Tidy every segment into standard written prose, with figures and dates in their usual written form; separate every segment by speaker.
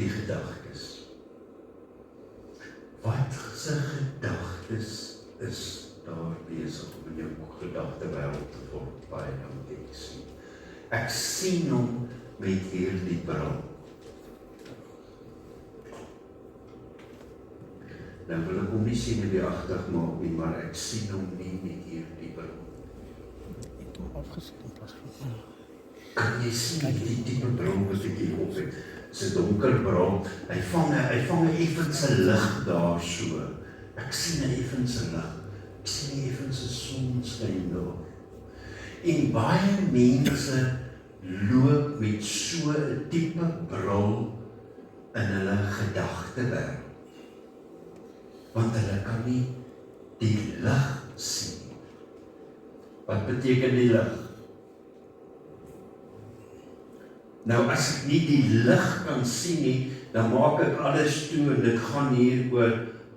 Speaker 1: die gedagtes. Wat se gedagtes is daar besig om in jou gedagtewêreld te vorm, baie dankie ek sien. Ek sien hom met hierdie bril. Dan wil ek hom nie sien en die agtig maak nie, maar ek sien hom nie met hierdie bril.
Speaker 2: Ek het hom afgesit in plaas van.
Speaker 1: Kan jy sien die diepe bril wat ek hier op het? Dis 'n donker bril. Hy vang 'n effense lig daar so. Ek sien 'n effense lig. Ek sien 'n effense sonskyn daar. En baie mense loop met so 'n diepe bril in hulle gedagtewêreld. Want hulle kan nie die lig sien. Wat beteken die lig? Nou as ek nie die lig kan sien nie, dan maak ek alles toe en dit gaan hier oor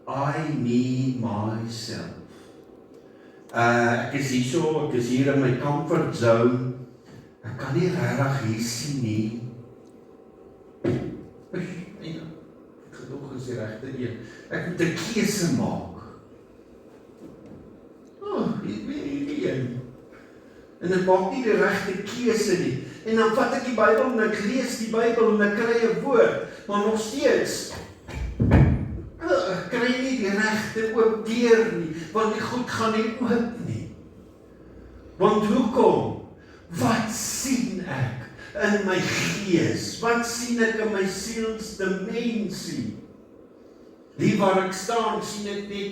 Speaker 1: I, me, myself. Ek is hier in my comfort zone. Ek kan nie regtig hier sien nie. Gedog is die regte een. Ek moet 'n keuse maak. Ek weet nie een. En ek maak nie die regte keuse nie. En dan vat ek die Bybel en ek lees die Bybel en ek kry 'n woord, maar nog steeds ek kry nie die regte oop deur nie, want die goed gaan nie oop nie. Want hoekom? Wat sien ek in my gees? Wat sien ek in my sielsdimensie? Die waar ek staan, sien ek net,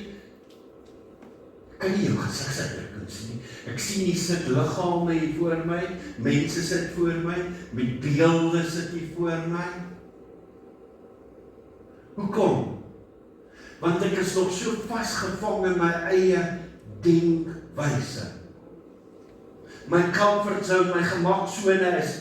Speaker 1: kan nie jou gesigsuitdrukking sien nie. Ek sien nie sit liggame hier voor my, mense sit voor my, met beelde sit hier voor my. Hoekom? Want ek is nog so vasgevang in my eie denkwyse. My comfort zone, my gemaksone is,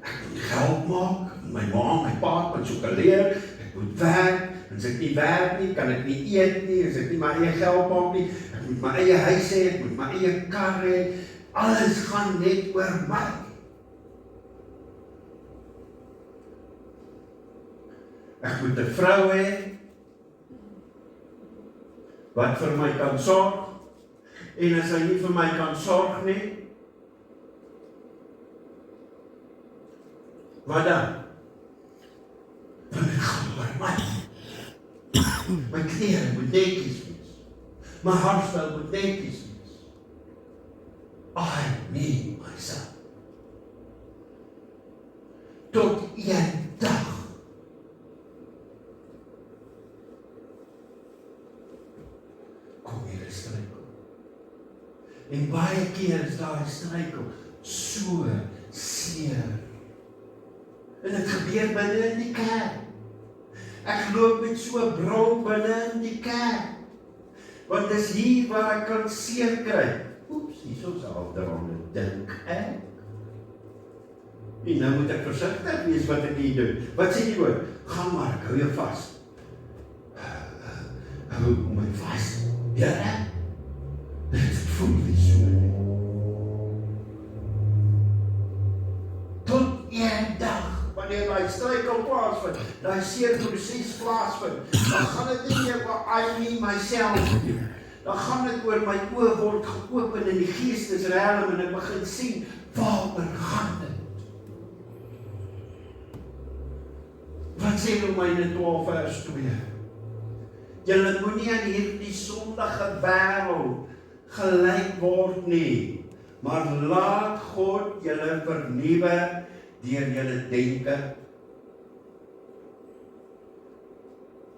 Speaker 1: ek moet geld maak, my ma, my pa, my sokaleer, ek moet werk, as ek nie werk nie, kan ek nie eet nie, as ek nie my eie geld maak nie, ek moet my eie huis hê, ek moet my eie kar hê, alles gaan net oor my. Ek moet 'n vrou hê, wat vir my kan sorg, en as hy nie vir my kan sorg nie, wat dan? Want dit gaan oor my. My klere moet netjies wees. My haarstyl moet netjies wees. I, me, myself. Tot een dag. Kom hier 'n struikel. En baie keer is daar 'n struikel so seer. En dit gebeur binne in die kerk. Ek loop met so 'n bril binne in die kerk. Want dis hier waar ek kan seer kry. Oeps, hier is alderhande dink ek. En nou moet ek versigtig wees wat ek hier doen. Wat sê die woord? Gaan maar, ek hou jou vas. Hou my vas. Ja? Dit voel nie so nie. Tot een dag, wanneer my struikel plaasvind, daai seer proses plaasvind, dan gaan dit nie meer oor I, me, myself nie. Dan gaan dit oor my oë word geopen in die geestesriem en ek begin sien waaroor gaan dit. Wat sê Romeine 12 vers 2? Julle moenie aan hierdie sondige wêreld gelyk word nie, maar laat God julle vernuwe deur julle denke.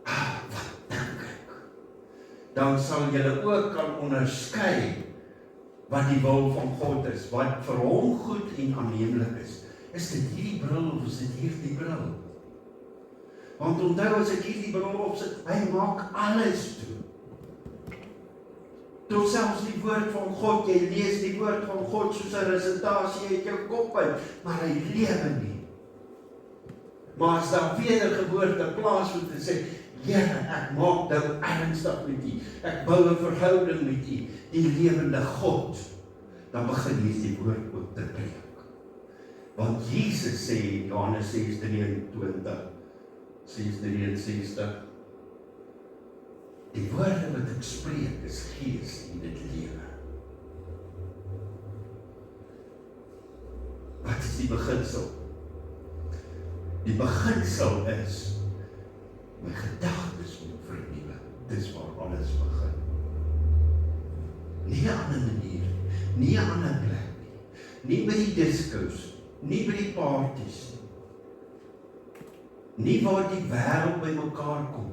Speaker 1: Wat dink ek? Dan sal julle ook kan onderskei wat die wil van God is, wat vir hom goed en aanneemlik is. Is dit hierdie bril of is dit hierdie bril? Want onthou as ek hierdie bril opsit, hy maak alles toe. Tot selfs die woord van God, jy lees die woord van God soos 'n resitasie uit jou kop uit, maar hy lewe nie. Maar as daar wedergeboorte plaasvind en sê, Here, ek maak nou ernstig met U, ek bou 'n verhouding met U, die lewende God, dan begin hierdie woord ook te preek. Want Jesus sê in Johannes 6:23, 6:63, die woorde wat ek spreek is gees en dit lewe. Wat is die beginsel? Die beginsel is, my gedagtes moet vernuwe. Dis waar alles begin. Nie 'n ander manier, nie 'n ander plek nie by die diskos, nie by die parties nie waar die wêreld by mekaar kom.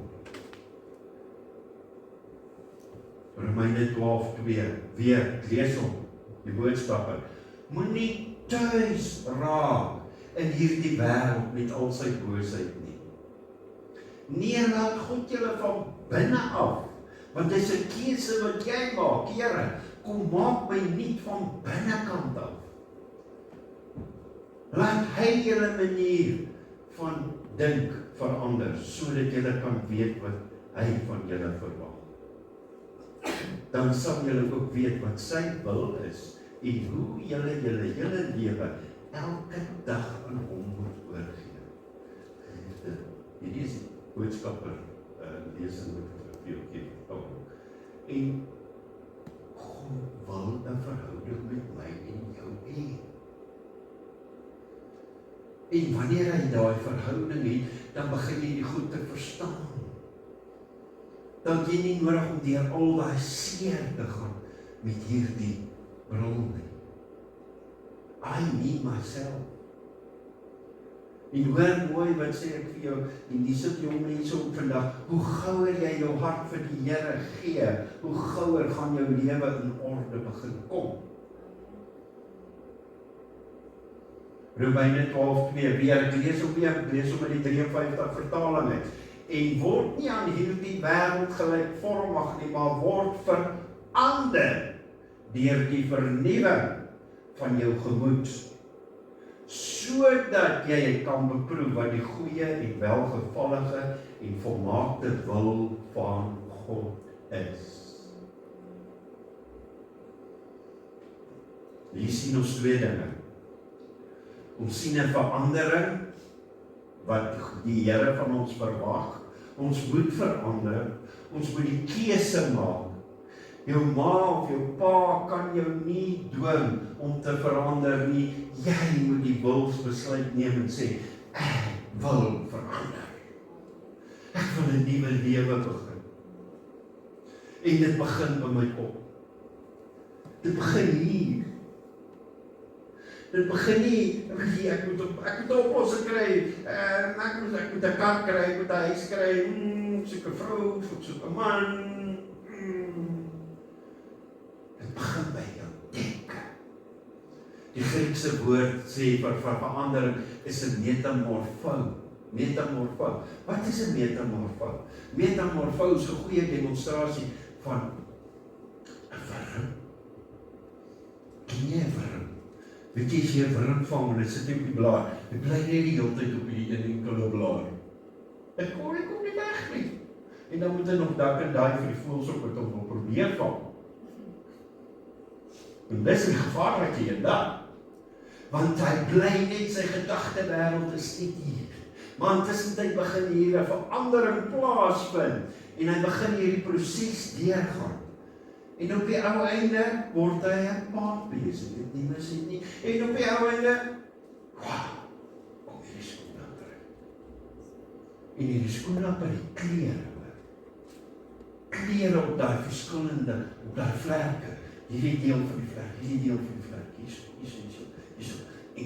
Speaker 1: Romeine 12:2, weer, lees hom, die boodskappe, moenie tuis raak in hierdie wêreld met al sy boosheid nie. Nee, laat God julle van binne af, want dit is 'n keuse wat jy maak. Here, kom maak my nuut van binnekant af. Laat hy julle manier van dink verander, sodat julle kan weet wat hy van julle verwag. Dan sal julle ook weet wat sy wil is, en hoe julle lewe elke dag aan hom moet oorgee. Hierdie is boodskapper, lesing wat ek vir jou gee. En God wil 'n verhouding met my en jou hê. En wanneer hy daai verhouding het, dan begin jy die goed te verstaan. Dan jy nie nodig om deur al daai seer te gaan met hierdie bril nie. I need myself. En hoor mooi wat sê ek vir jou, en die sit jong mense op vandag, hoe gouer jy jou hart vir die Here gee, hoe gouer gaan jou lewe in orde begin kom. Romeine 12:2, weer, ek lees om in die 53 vertaling het, en word nie aan hierdie wêreld gelykvormig nie, maar word verander deur die vernuwing van jou gemoed, sodat jy kan beproef wat die goeie en welgevallige en volmaakte wil van God is. Hier sien ons twee dinge. Ons sien 'n verandering wat die Here van ons verwag. Ons moet verander. Ons moet die keuse maak. Jou ma of jou pa kan jou nie dwing om te verander nie. Jy moet die wilsbesluit neem en sê, ek wil verander. Ek wil 'n nuwe lewe begin. En dit begin by my kop. Dit begin hier. Dit begin nie, ek moet 'n oplossing kry, ek moet 'n kar kry, ek moet 'n huis kry, soek 'n vrou, soek 'n man. Dit begin by jou denke. Die Griekse woord sê vir verandering is 'n metamorfo. Metamorfo. Wat is 'n metamorfo? Metamorfo is 'n goeie demonstrasie van 'n wurm. Ken jy 'n wurm? Weet jy, as jy 'n wurm vang en dit sit op die blaar, dit bly net die hele tyd op die een enkele blaar. Dit kom nie weg nie. En dan moet hy nog dak en daai vir die voëls op wat hom wil probeer vang. En dis 'n gevaarlike een dan. Want hy bly net, sy gedagte wêreld is net hier. Maar intussen begin hier 'n verandering plaasvind en hy begin hierdie proses deurgaan. En op die ou einde word hy 'n paapbees, dit nie mis nie. En op die ou einde, kom hierdie skoenlapper. En hierdie skoenlapper die klere. Klere op daai verskillende, op daai vlerke. Hierdie deel van die vlerk, hierdie deel van die vlerk, hierso. En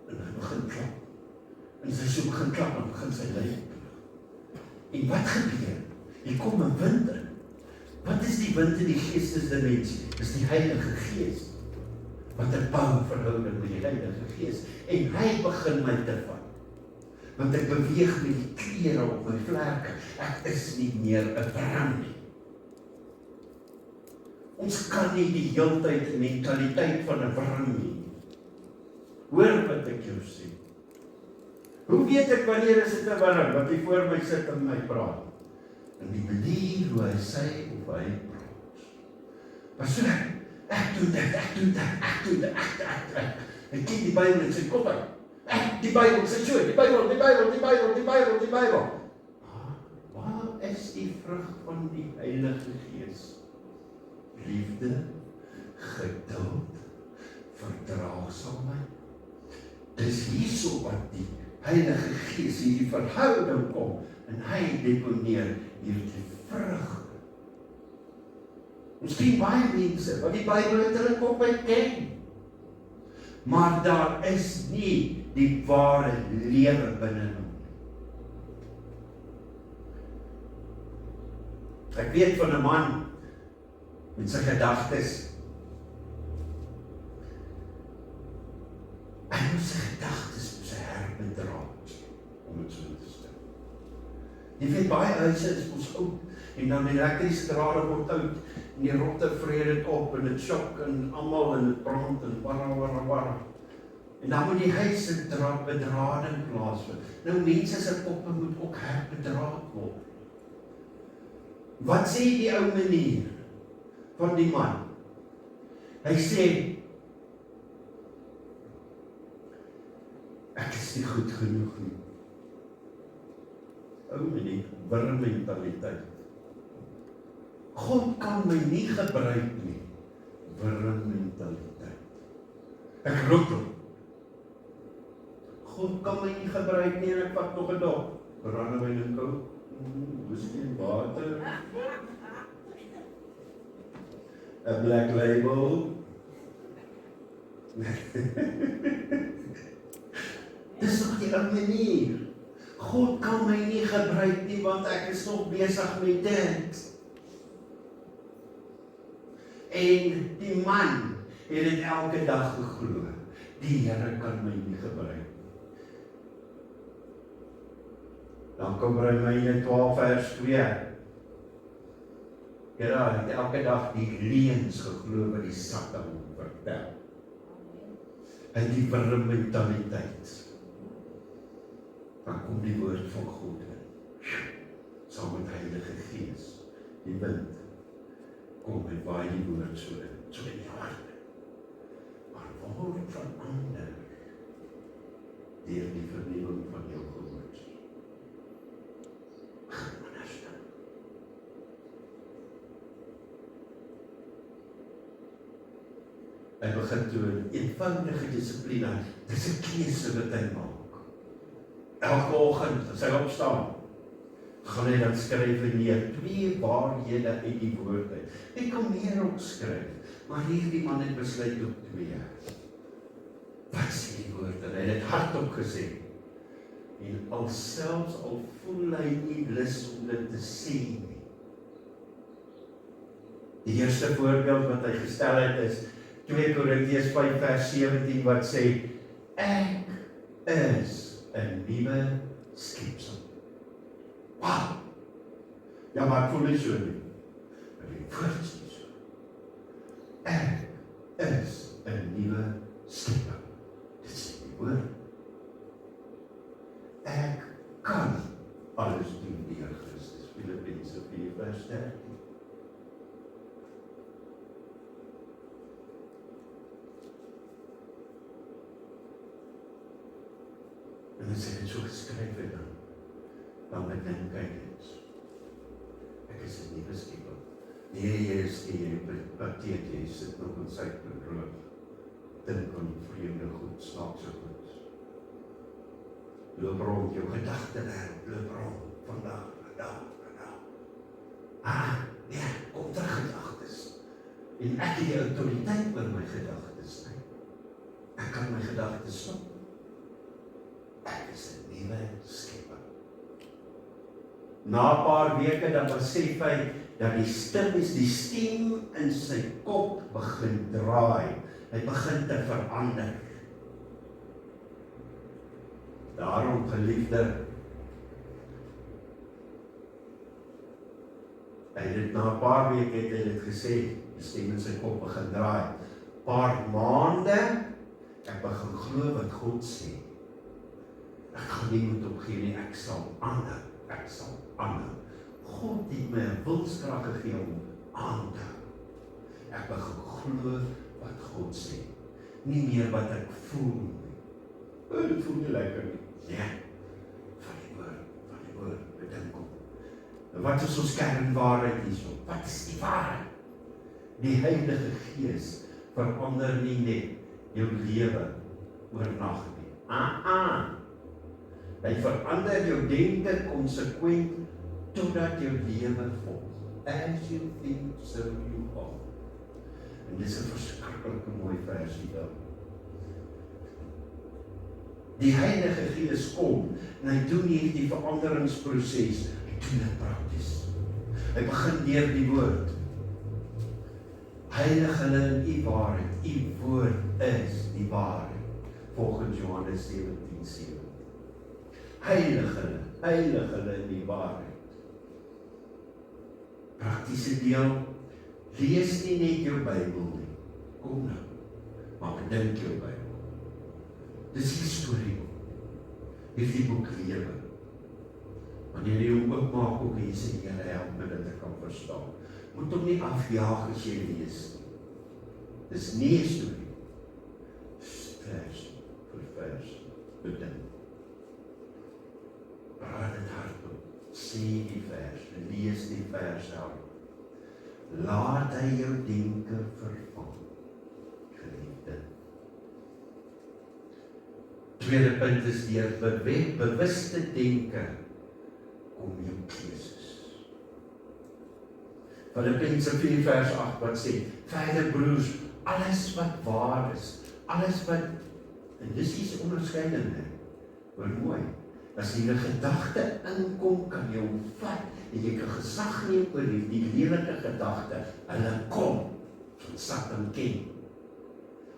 Speaker 1: hy begin klap. En as hy so begin klap, dan begin sy lyf. En wat gebeur? Hier kom 'n wind in. Wat is die wind in die geestesdimensie? Dis die Heilige Gees. Wat 'n bou verhouding met die Heilige Gees. En hy begin my te vat. Want ek beweeg met die klere op my vlerke. Ek is nie meer 'n wurm nie. Ons kan nie die heeltyd 'n mentaliteit van 'n wurm hê. Hoor wat ek jou sê. Hoe weet ek wanneer is dit 'n wurm wat hy voor my sit en my praat? En die manier hoe hy sê of hy praat. Maar so, ek doen dit. Hy kyk die Bybel en sy kop uit. Die Bybel sê so, die Bybel. Waar is die vrug van die Heilige Gees? Liefde, geduld, verdraagsaamheid. Dis hierso wat die Heilige Gees in die verhouding kom en hy deponeer hierdie vrug. Miskien baie mense wat die Bybel uit hulle kop uit ken, maar daar is nie die ware lewe binne hom. Ek weet van 'n man met sy gedagtes. Hy moet sy gedagtes op sy herbedraad, om het so te stel. Jy weet, baie huise is ons oud, en dan die elektriese drade word oud, en die rotte vreet dit op, en dit sjok, en almal, en dit brand, en warra. En dan moet die huis se bedrading plaasvind. Nou mense se koppe moet ook herbedraad word. Wat sê die ou manier van die man? Hy sê, ek is nie goed genoeg nie. Ou manier, wurmmentaliteit. God kan my nie gebruik nie. Wurmmentaliteit. Ek roep hom. God kan my nie gebruik nie, en ek vat nog 'n dag. Brandewyn en kook, whisky en water. 'n Black Label. Dis nog die ou manier. God kan my nie gebruik nie, want ek is nog besig met dit. En die man het dit elke dag geglo. Die Here kan my nie gebruik. Dan kom Romeine 12 vers 2. Ja, hy het elke dag die leuns geglo wat die Satan vertel. En die wurmmentaliteit. Dan kom die woord van God in. Saam met Heilige Gees. Die wind kom en waai die woord so in die hart. Maar word verander deur die vernuwing van jou gehoor. Hy begin toe 'n eenvoudige dissipline. Dis 'n keuse wat hy maak. Elke oggend as hy opstaan, gaan hy dan skryf neer 2 waarhede uit die woord uit. Hy kan meer opskryf, maar hierdie man het besluit op 2. Wat sê die woord? En hy het hardop gesê. En alselfs al voel hy nie lus om dit te sê nie. Die eerste voorbeeld wat hy gestel het is 2 Korintiërs 5 vers 17 wat sê, ek is 'n nuwe skepsel. Wow! Ja, maar ek voel nie so nie. Maar die woord is nie so. Ek is 'n nuwe skepsel. Dit is die woord. Ek kan alles doen deur Christus. Filippense 4 vers 13. En as hy dit so geskryf het dan bedink hy dit. Ek is 'n nuwe skepsel. Nee, jy is nie pateet, jy sit nog in sy bedroog. Dink aan vreemde goed, snaakse goed. Loop rond jou gedagte wêreld, loop rond vandag. Nee, kom terug gedagtes. En ek het die autoriteit oor my gedagtes. Ek kan my gedagtes stop. Ek is 'n nuwe skepper. Na 'n paar weke dan besef hy dat die stem in sy kop begin draai. Hy begin te verander. Daarom, geliefde, hy het na 'n paar weke het hy dit gesê, die stem in sy kop begin draai. Paar maande, ek begin glo wat God sê. Ek gaan nie moet opgee nie, ek sal aanhou. God het my 'n wilskrag gegee om aan te hou. Ek begin glo wat God sê. nie meer wat ek voel nie. Dit voel nie lekker nie. Nee, van die woord, bedink op. Wat is ons kernwaarheid hierso? Wat is die waarheid? Die Heilige Gees verander nie net jou lewe oornag nie. Hy verander jou denke konsekwent totdat jou lewe volg. As you think, so you are. En dis 'n verskriklike mooi versie daar. Die Heilige Gees kom en hy doen hierdie veranderingsproses. Hy doen dit prakties. Hy begin deur die woord. Heilig hulle in u waarheid. U woord is die waarheid. Volgens Johannes 17:7. Heilig hulle in die waarheid. Praktiese deel, lees nie net jou Bybel nie. Kom nou, maar bedink jou Bybel. Dis die storie. Hierdie boek lewe. Wanneer jy hom oopmaak, ook hier sê, Here, help my dat ek kan verstaan. Moet hom nie afjaag as jy lees. Dis nie 'n storie. Vers vir vers, bedink. Praat dit hardop, sê die vers, lees die vers hardop. Laat hy jou denke vervang, geliefde. Tweede punt is deur bewuste denke kom jou keuses. Filippense 4 vers 8 wat sê, verder broers, alles wat waar is, alles wat, en dis iets onderskeidende, hoor mooi, as jy 'n gedagte inkom, kan jy hom vat, en jy kan gesag neem oor die lelike gedagte, hulle kom, van Satan ken.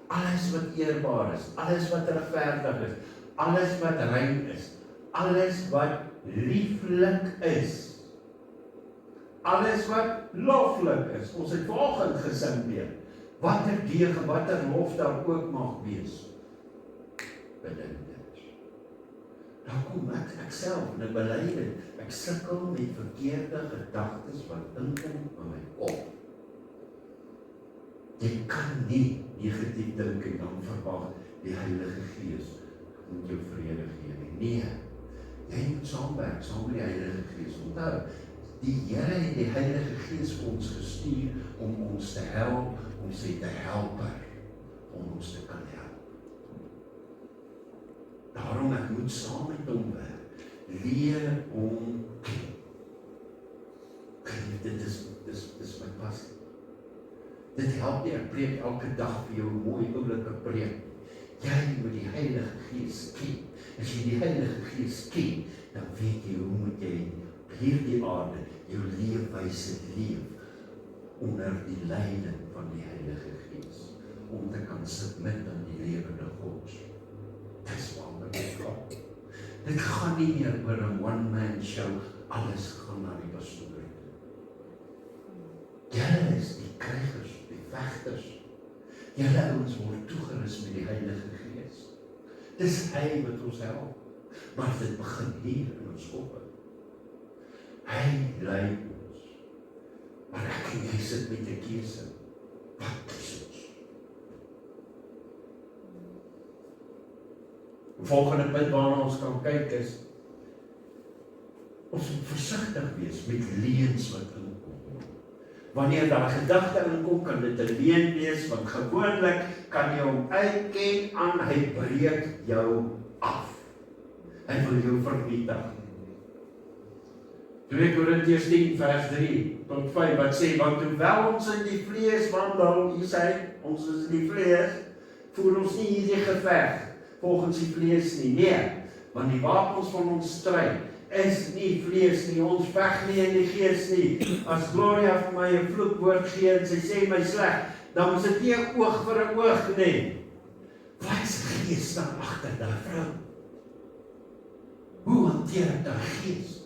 Speaker 1: Alles wat eerbaar is, alles wat regverdig is, alles wat rein is, alles wat lieflik is, alles wat loflik is. Ons het vanoggend gesing weer. Watter deeg en watter lof daar ook mag wees. Bedink dit. Nou kom ek self en ek bely dit. Ek sukkel met verkeerde gedagtes wat inkom in my kop. Jy kan nie negatief dink en dan verwag die Heilige Gees moet jou vrede gee nie. Nee, jy moet saamwerk saam met die Heilige Gees. Onthou, die Here het die Heilige Gees vir ons gestuur om ons te help, om sy te helper, om ons te kan help. Daarom ek moet saam met hom werk, leer hom ken. Dit is my passie. Dit help nie, ek preek elke dag vir jou 'n mooi oulike preek. Jy moet die Heilige Gees ken. As jy die Heilige Gees ken, dan weet jy hoe moet jy op hierdie aarde jou leefwyse leef onder die leiding van die Heilige Gees, om te kan submit aan die lewende God. Dis waaroor dit gaan. Dit gaan nie meer oor 'n one-man show, alles gaan na die pastoor. Julle is die krygers, die vegters. Julle ouens word toegerus met die Heilige Gees. Dis hy wat ons help. Maar dit begin hier in ons koppe. Hy lei ons. Maar ek en jy sit met 'n keuse. Wat kies ons? Die volgende punt waarna ons kan kyk is, ons moet versigtig wees met leuns wat inkom. Wanneer daar gedagte inkom, kan dit 'n leuen wees, want gewoonlik kan jy hom uitken aan hy breek jou af. Hy wil jou vernietig. 2 Korintiërs 10 vers 3 tot 5 wat sê, want hoewel ons in die vlees wandel, jy sê, ons is in die vlees, voer ons nie hierdie geveg volgens die vlees nie. Nee, want die wapens van ons stryd is nie vlees nie, ons veg nie in die gees nie. As Gloria vir my 'n vloekwoord gee en sy sê my sleg, dan is dit nie 'n oog vir 'n oog nie. Wat is gees dan agter daai vrou? Hoe hanteer ek daai gees?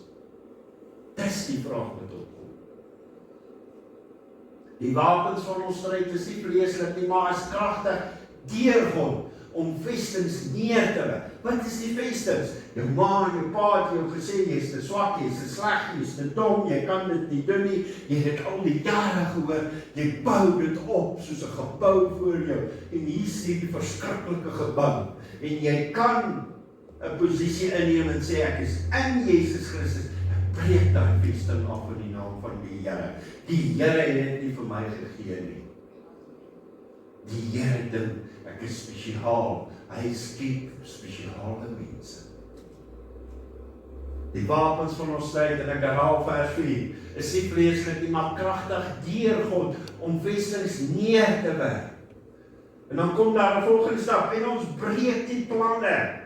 Speaker 1: Dis die vraag wat opkom. Die wapens van ons stryd is nie vleeslik nie, maar is kragtig deur God om vestings neer te lê. Wat is die vestings? Jou ma en jou pa het jou gesê, jy is te swak, jy is te sleg, jy is te dom, jy kan dit nie doen nie, jy het dit al die jare gehoor, jy bou dit op soos 'n gebou voor jou, en hier is die verskriklike gebou, en jy kan 'n posisie inneem en sê, ek is in Jesus Christus, ek breek daai vesting af in die naam van die Here. Die Here het dit nie vir my gegee nie. Die Here dink, ek is spesiaal, hy skep spesiale mense. Die wapens van ons tyd, en ek herhaal vers 4, is nie vleeslik nie, maar kragtig deur God, om vestings neer te werk. En dan kom daar 'n volgende stap, en ons breek die planne,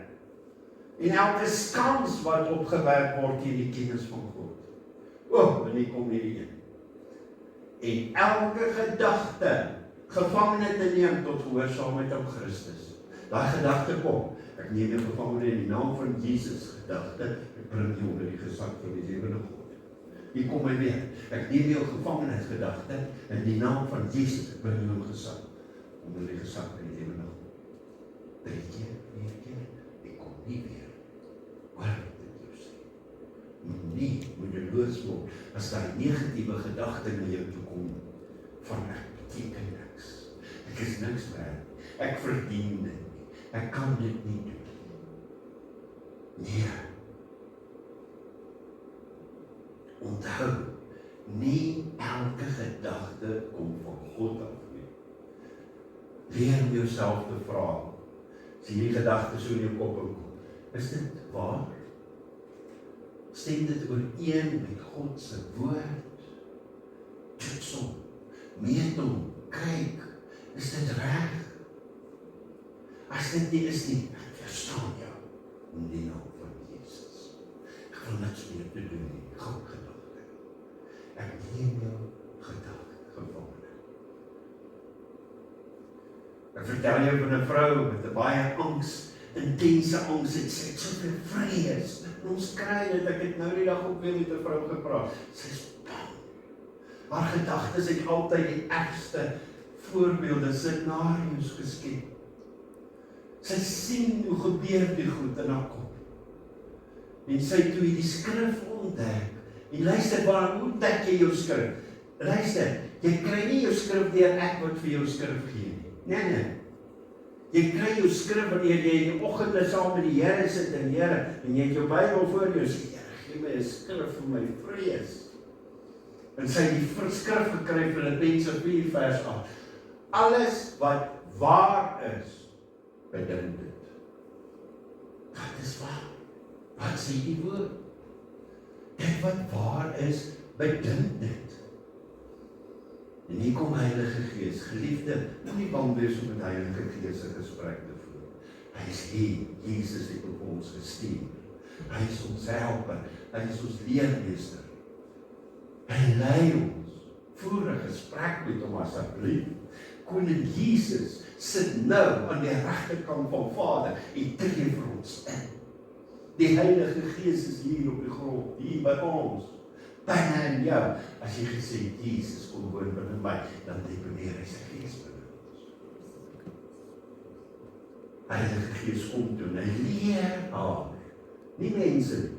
Speaker 1: en elke skans wat opgewerk word teen die kennis van God. En hier kom hierdie een. En elke gedagte gevangene te neem tot gehoorsaamheid aan Christus. Daai gedagte kom, ek neem jou gevangene in die naam van Jesus gedagte, ek bring jou onder die gesag van die lewende God. Hier kom hy weer, ek neem jou gevangenheidsgedagte in die naam van Jesus, ek bring jou gesag onder die gesag van die lewende God. 3 keer, 4 keer, ek kom nie weer. Waar het dit jou sê? Moet nie moedeloos word, as daai negatiewe gedagte na jou toe kom, van ek beteken niks. Ek is niks werd. Ek verdien dit nie. Ek kan dit nie doen. Nee. Onthou, nie elke gedagte kom van God af nie. Leer om jouself te vra, as hierdie gedagte so in jou kop kom, is dit waar? Stem dit ooreen met God se woord? Toets hom, meet hom, kyk, is dit reg? As dit nie is nie, ek verstaan jou, in die naam van Jesus. Ek wil niks meer te doen nie, God gedagte. Ek neem jou gedagte gevangene. Ek vertel jou van 'n vrou met 'n baie angs, intense angs, het sy het soveel vrees. En ons kry dit, ek het nou die dag ook weer met 'n vrou gepraat. Sy is bang. Haar gedagtes het altyd die ergste voorbeelde, scenario's geskep. Sy sien hoe gebeur die goed in haar kop. En sy toe die skrif ontdek. En luister, waar ontdek jy jou skrif? Luister, jy kry nie jou skrif deur ek wat vir jou skrif gee nie. Nee. Jy kry jou skrif wanneer jy in die oggende saam met die Here sit en Here, en jy het jou Bybel voor jou, sê Here, gee my 'n skrif vir my vrees. En sy het die skrif gekry vir Filippense 4 vers 8. Alles wat waar is, bedink dit. Wat is waar? Wat sê die woord? Dit wat waar is, bedink dit. En hier kom Heilige Gees, geliefde, moenie bang wees om met Heilige Gees 'n gesprek te voer. Hy is hier, Jesus het op ons gestuur. Hy is ons helper, hy is ons leermeester. Hy lei ons, voer 'n gesprek met hom asseblief. Koning Jesus sit nou aan die regterkant van Vader en tree vir ons in. Die Heilige Gees is hier op die grond, hier by ons. Binne in jou, as jy gesê, Jesus kom woon binne my, dan deponeer hy sy Gees binne ons. Heilige Gees kom toe, en hy leer haar. Nie mense,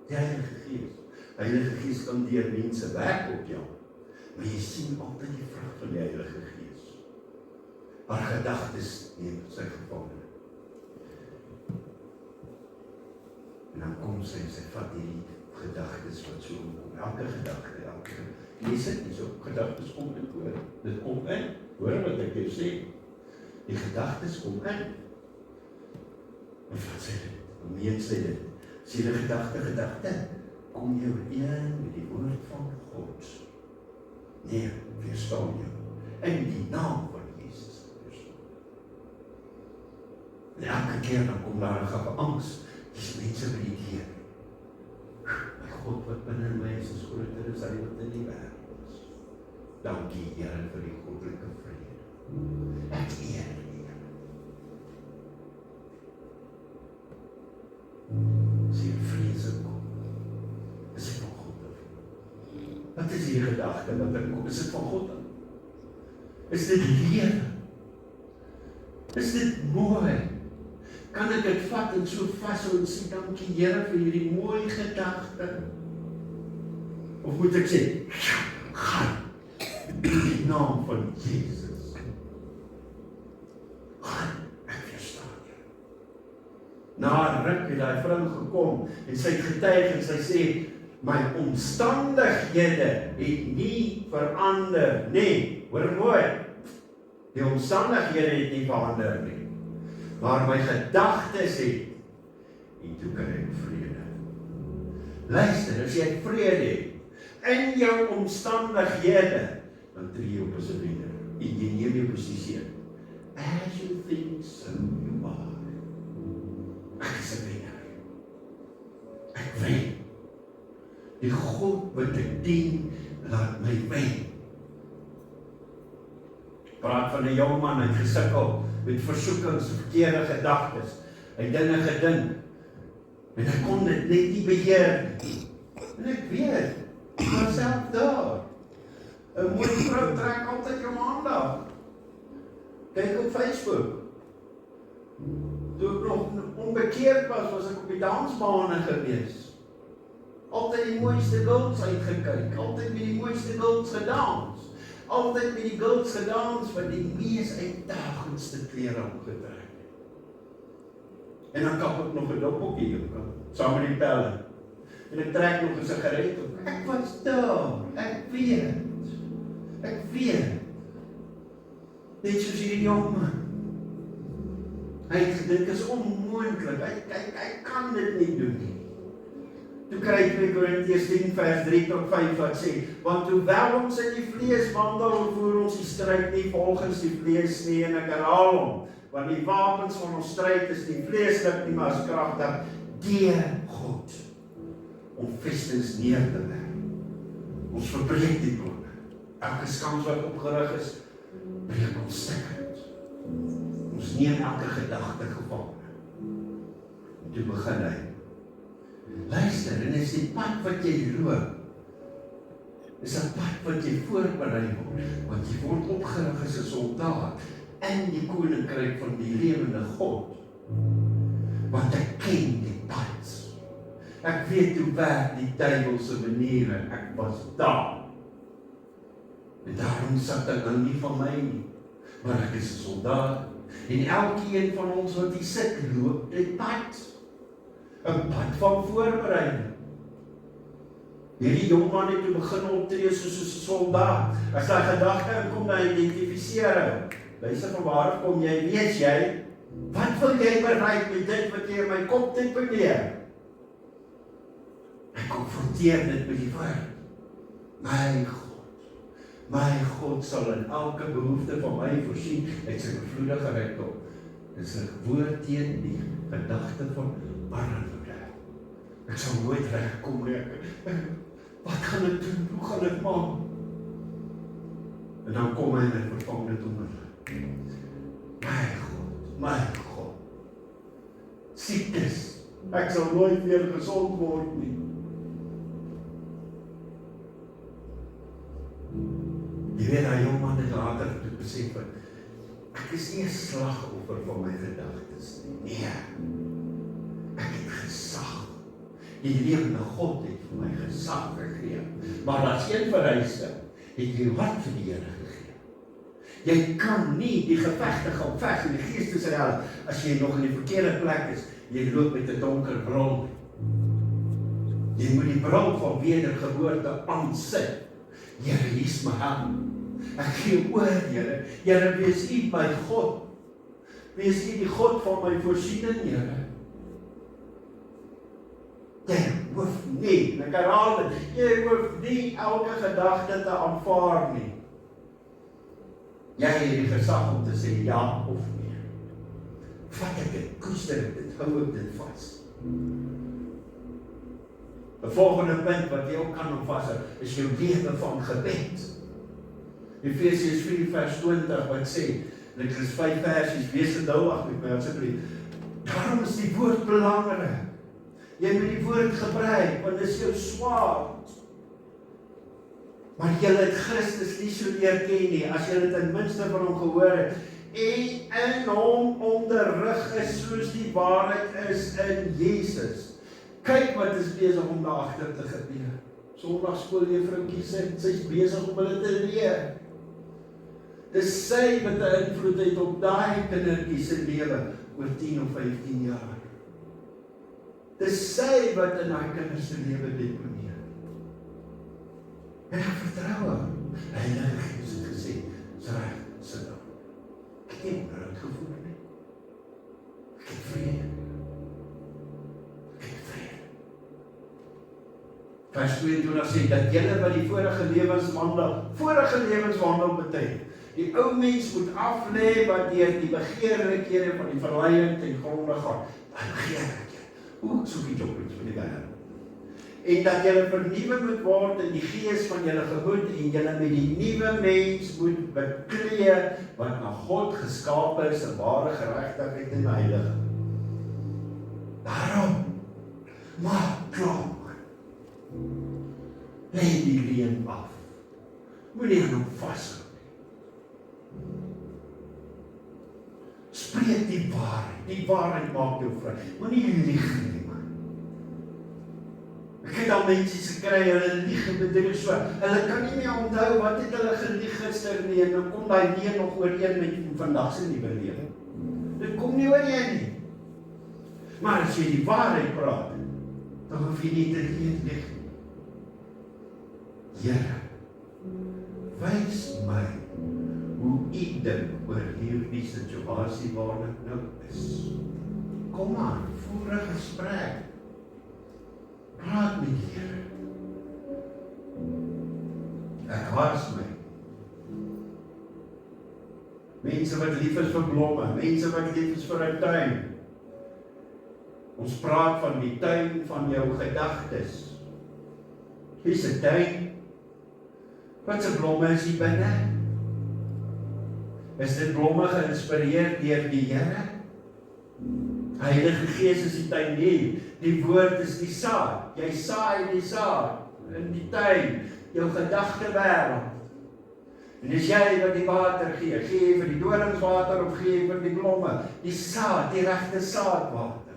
Speaker 1: die Heilige Gees. Heilige Gees kan deur mense werk op jou, maar jy sien altyd die vrug van die Heilige Gees. Haar gedagtes neem sy gevangene. En dan kom sy vat hierdie gedagtes wat so omkom. Elke gedagte, lees dit nie so, gedagtes kom in hoor. Dit kom in, hoor wat ek jou sê. Die gedagtes kom in. En wat sê dit? Hoe meen sy dit? Sê die gedagte, kom jou een met die woord van God. Nee, verstaan jou. In die naam van Jesus. En elke keer dan kom daar 'n angs. Dis mense by die deur. My God wat binne my is groter as hy wat in die wêreld is. Dankie Here vir die goddelike vrede. Ek eer U. Sien vrede kom. Is dit van God af? Wat is die gedagte wat er kom? Is dit van God af? Is dit lewe? Is dit mooi? Kan ek dit vat en so vashou en sê, dankie Here vir hierdie mooi gedagte? Of moet ek sê, gaan, in die naam van Jesus. Gaan, ek verstaan jou. Na 'n ruk het daai vrou gekom, en sy het getuig, en sy sê, my omstandighede het nie verander nie. Hoor mooi, die omstandighede het nie verander nie, maar my gedagtes het, en toe kan ek vrede. Luister, as jy vrede het, in jou omstandighede, dan tree jy op as 'n wenner, en jy neem jou posisie in. As you think, so you are. Ek is 'n wenner. Ek wen. Die God wat ek dien, laat my wen. Praat van 'n jong man, hy het gesukkel met versoekings, verkeerde gedagtes. Hy het dinge gedink, en hy kon dit net nie beheer nie. En ek weet, myself daar. 'n mooi vrou trek altyd jou aandag. Kyk op Facebook. Toe ek nog onbekeerd was ek op die dansbane gewees. Altyd die mooiste girls uitgekyk, altyd met die mooiste girls gedans. Altyd met die girls gedans wat die mees uitdagendste klere aangetrek het. En dan kap ek nog 'n doppeltjie op, saam met die pelle. En ek trek nog 'n sigaret op. Ek was daar, ek weet. Net soos hierdie jong man. Hy het gedink, is onmoontlik, hy kan dit nie doen nie. Toe kry 2 Korintiërs 10 vers 3 tot 5 wat sê, want hoewel ons in die vlees wandel, voer ons die stryd nie volgens die vlees nie, en ek herhaal hom, want die wapens van ons stryd is nie vleeslik nie, maar is kragtig deur God, om vestings neer te leg. Ons verbreek die planne. Elke skans wat opgerig is, breek ons stukkend. Ons neem elke gedagte gevange. En toe begin hy. Luister, en is die pad wat jy loop, is 'n pad wat jy voorberei word, want jy word opgerig as 'n soldaat in die koninkryk van die lewende God. Want ek ken die pad. Ek weet hoe werk die duiwelse maniere, ek was daar. En daarom sat ek dan nie van my nie, maar ek is 'n soldaat. En elkeen van ons wat hier sit, loop dit pad. 'n pad van voorbereiding. Hierdie jong man het toe begin optree soos 'n soldaat. As hy gedagte inkom, dan identifiseer hy. Luister, van waar kom jy? Weet jy? Wat wil jy bereik met dit wat jy in my kop deponeer? Ek konfronteer dit met die woord. My God sal in elke behoefte van my voorsien uit sy oorvloedige rykdom. Dit is 'n woord teen die gedagte van armoede. Ek sal nooit regkom nie. Wat gaan ek doen? Hoe gaan ek maak? En dan kom hy en hy vervang dit onmiddellik. My God. Siektes. Ek sal nooit weer gesond word nie. Jy weet, hy jong man het later toe besef, ek is nie 'n slagoffer van my gedagtes nie. Nee, ek het gesag. Die lewende God het vir my gesag gegee. Maar as een vereiste, het jy wat vir die Here gegee. Jy kan nie die gevegte gaan veg in die geestesrel as jy nog in die verkeerde plek is. Jy loop met 'n donker bril. Jy moet die bril van wedergeboorte aansit. Here, hier's my hand. Ek gee oor, Here. Here, wees U my God. Wees U die God van my voorsiening, Here. Jy hoef nie, ek herhaal dit, jy hoef nie elke gedagte te aanvaar nie. Jy het die gesag om te sê ja of nee. Vat ek dit, koester ek dit, hou ek dit vas. 'n volgende punt wat jy ook kan omvassel, is jou lewe van gebed. Efesiërs 4 vers 20 wat sê, en ek is 5 versies, wees geduldig met my asseblief. Daarom is die woord belangrik. Jy moet die woord gebruik, want dit is jou swaard. Maar jy het Christus nie so leer ken nie, as jy dit ten minste van hom gehoor het, en in hom onderrig is soos die waarheid is in Jesus. Kyk wat is besig om daar agter te gebeur. Sondagskooljuffroukie sy's besig om hulle te leer. Dis sy wat 'n invloed het op daai kindertjie se lewe oor 10 of 15 jaar. Dis sy wat in daai kinders se lewe deponeer. En ek vertrou haar. Heilige Gees het gesê, "Dis reg, sit dan." Ek het nie dit gevoel nie. Ek het vrede. Ek het vrede. Vers 22 sê dat julle wat die vorige lewenswandel beteken. Die ou mens moet aflê wat deur die begeerlikhede van die verleiding ten gronde gaan. Daai begeerlikhede. Soek die jobbies van die wêreld. En dat julle vernuwe moet word in die gees van julle gemoed en julle met die nuwe mens moet beklee wat na God geskape is in ware geregtigheid en heiligheid. Daarom maak klaar. Lê die leuen af. Moenie aan hom vashou. Spreek die waarheid. Die waarheid maak jou vry. Moenie lieg nie, man. Ek het al mense gekry, hulle lieg en bedrieg so. Hulle kan nie meer onthou wat het hulle gelieg gister nie, en dan kom daai leuen nog ooreen met vandag se nuwe lewe. Dit kom nie ooreen nie. Maar as jy die waarheid praat, dan hoef jy nie te lieg nie. Here, wys my hoe ek dink oor hierdie situasie waar ek nou is. Kom aan, voer 'n gesprek. Praat met die Here. Ek haas my. Mense wat lief is vir blomme, mense wat lief is vir 'n tuin. Ons praat van die tuin van jou gedagtes. Wie is 'n tuin? Wat se blomme is hier binne? Is dit blomme geïnspireer deur die Here? Heilige Gees is die tuin nie. Die woord is die saad. Jy saai die saad in die tuin, jou gedagte wêreld. En dis jy wat die water gee. Gee vir die dorings water of gee vir die blomme. Die saad, die regte saadwater.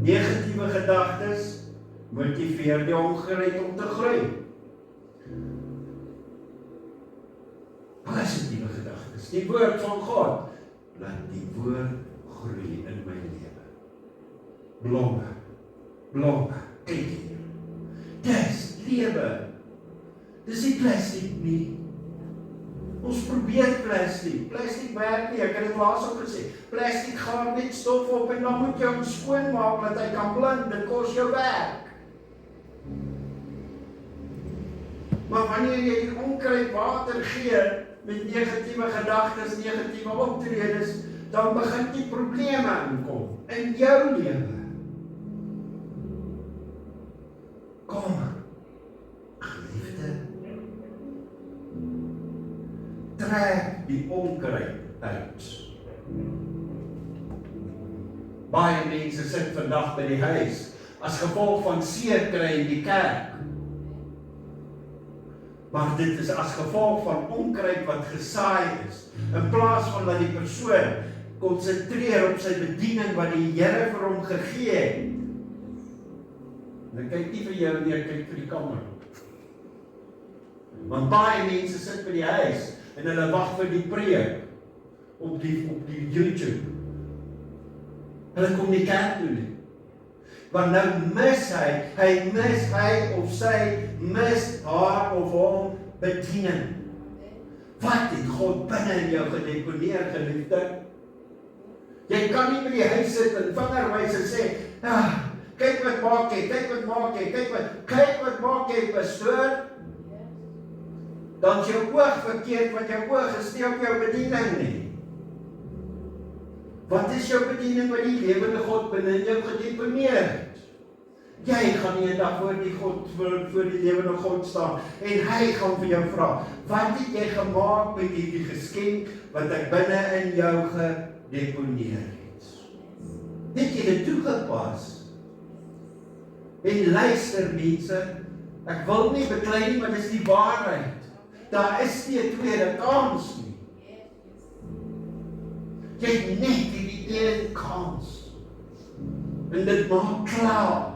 Speaker 1: Negatiewe gedagtes motiveer die ongereed om te groei. Positiewe gedagtes, die woord van God, laat die woord groei in my lewe. Blomme, kyk hier. Dis lewe. Dis nie plastiek nie. Ons probeer plastiek werk nie, ek het dit laas ook gesê. Plastiek gaan net stof op en dan moet jy hom skoonmaak, dat hy kan blind, dit kos jou werk. Maar wanneer jy die onkruid water gee, met negatiewe gedagtes, negatiewe optredes, dan begin die probleme inkom in jou lewe. Kom, geliefde, trek die onkruid uit. Baie mense sit vandag by die huis, as gevolg van seer kry in die kerk. Maar dit is as gevolg van onkruid wat gesaai is, in plaas van dat die persoon konsentreer op sy bediening wat die Here vir hom gegee het. En ek kyk nie vir jou nie, ek kyk vir die kamer. Want baie mense sit by die huis en hulle wag vir die preek op die YouTube. Hulle kom nie kerk toe nie. Want nou mis hy of sy mis haar of hom bediening. Wat het God binne in jou gedeponeer, geliefde? Jy kan nie by die huis sit en vingerwys en sê, kyk wat maak jy, kyk wat maak jy, pastoor. Dan is jou oog verkeerd, want jou oog is nie op jou bediening nie. Wat is jou bediening wat die lewende God binne in jou gedeponeer het? Jy gaan nie 'n dag voor die lewende God staan en hy gaan vir jou vra, wat het jy gemaak met die geskenk wat ek binne in jou gedeponeer het? Het jy dit toegepas? En luister mense, ek wil nie beklei nie, maar dis die waarheid. Daar is nie 'n tweede kans nie. Jy het net die een kans. En dit maak klaar.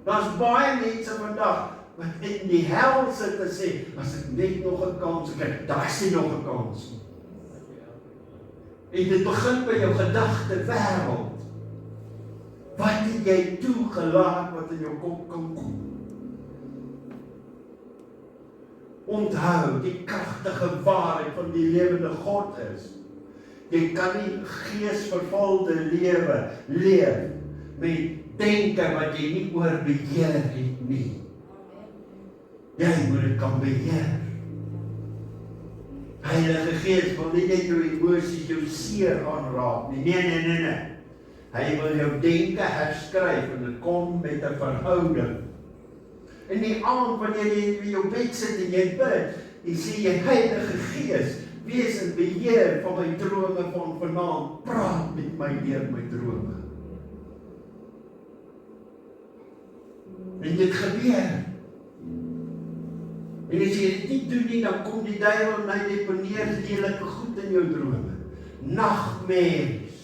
Speaker 1: Daar's baie mense vandag wat in die hel sit te sê, as ek net nog 'n kans kry, daar is nie nog 'n kans nie. En dit begin by jou gedagte wêreld. Wat het jy toegelaat wat in jou kop kan kom? Onthou, die kragtige waarheid van die lewende God is, jy kan nie geesvervulde lewe leef met denke wat jy nie oor beheer het nie. Jy moet dit kan beheer. Heilige Gees wil nie net jou emosies, jou seer aanraak nie. Nee. Hy wil jou denke herskryf en dit kom met 'n verhouding. En die aand wanneer jy in jou bed sit en jy bid, jy sê jy Heilige Gees, wees in beheer van my drome van vanaand. Praat met my deur my drome. En dit gebeur. En as jy dit nie doen nie, dan kom die duiwel en hy deponeer lelike goed in jou drome. Nagmerries.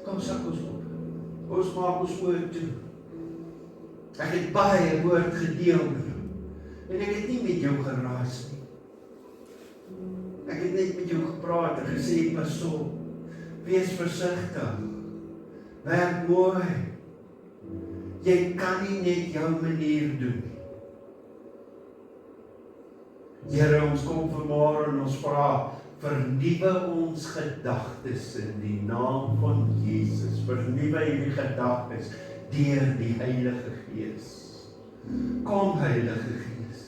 Speaker 1: Kom sak ons op. Ons maak ons oor toe. Ek het baie woord gedeel met jou. En ek het nie met jou geraas nie. Ek het net met jou gepraat en gesê, pas op. Wees versigtig. Werk mooi. Jy kan nie net jou manier doen nie. Here, ons kom vanmôre en ons vra, vernuwe ons gedagtes in die naam van Jesus. Vernuwe hierdie gedagtes deur die Heilige Gees. Kom Heilige Gees.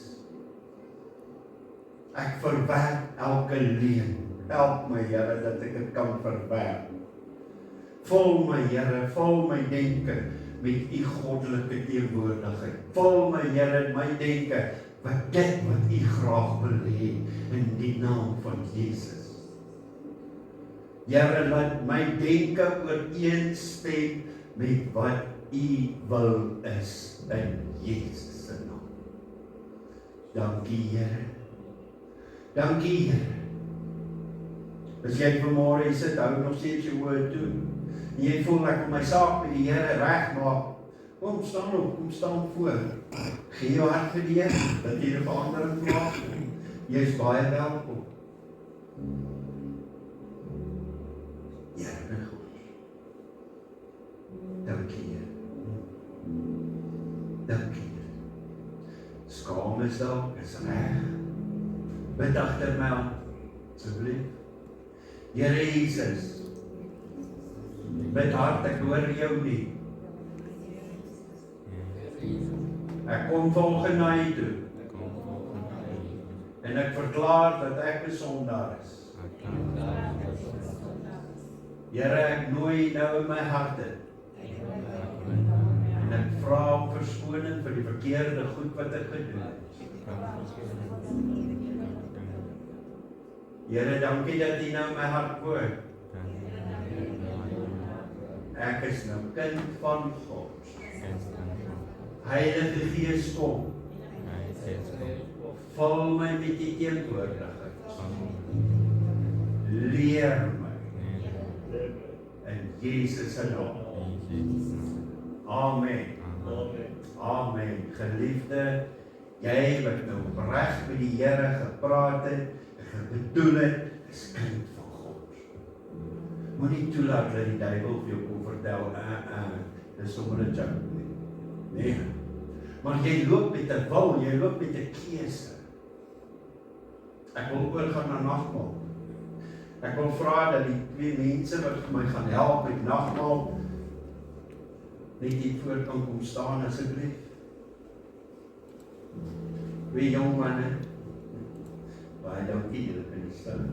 Speaker 1: Ek verwerp elke leuen. Help my Here dat ek dit kan verwerp. Vul my Here, vul my denke met u goddelike teenwoordigheid. Vul my Here my denke wat dit wat u graag wil hê in die naam van Jesus. Here, laat my denke ooreenstem met wat u wil is in Jesus se naam. Dankie Here. Dankie Here. As jy vanmôre hier sit, hou nog steeds jou oë toe. En jy voel ek wil my saak met die Here regmaak. Kom staan op, kom staan voor. Gee jou hart vir die Here, dat jy 'n verandering maak. Jy is baie welkom. Ja, my God. Dankie Here. Dankie Here. Skaam is daar, is reg. Bid agter my, asseblief. Here Jesus, met hart, ek hoor jou nie. Ek kom vol genade toe. En ek verklaar dat ek 'n sondaar is. Here, ek nooi nou in my hart in. En ek vra om verskoning vir die verkeerde goed wat ek gedoen het. Here, dankie dat U nou my hart woon. Ek is nou kind van God. Heilige Gees kom. Vul my met die teenwoordigheid. Leer my. In Jesus se naam. Amen. Amen. Geliefde, jy wat nou reg met die Here gepraat het, bedoel het, is kind van God. Moenie toelaat dat die duiwel vir jou kom vertel, dis sommer 'n joke nie. Nee. Maar jy loop met 'n wil, jy loop met 'n keuse. Ek wil oorgaan na nagmaal. Ek wil vra dat die twee mense wat vir my gaan help met nagmaal net hier voor kan kom staan asseblief. Wie jong manne, baie dankie julle kan staan.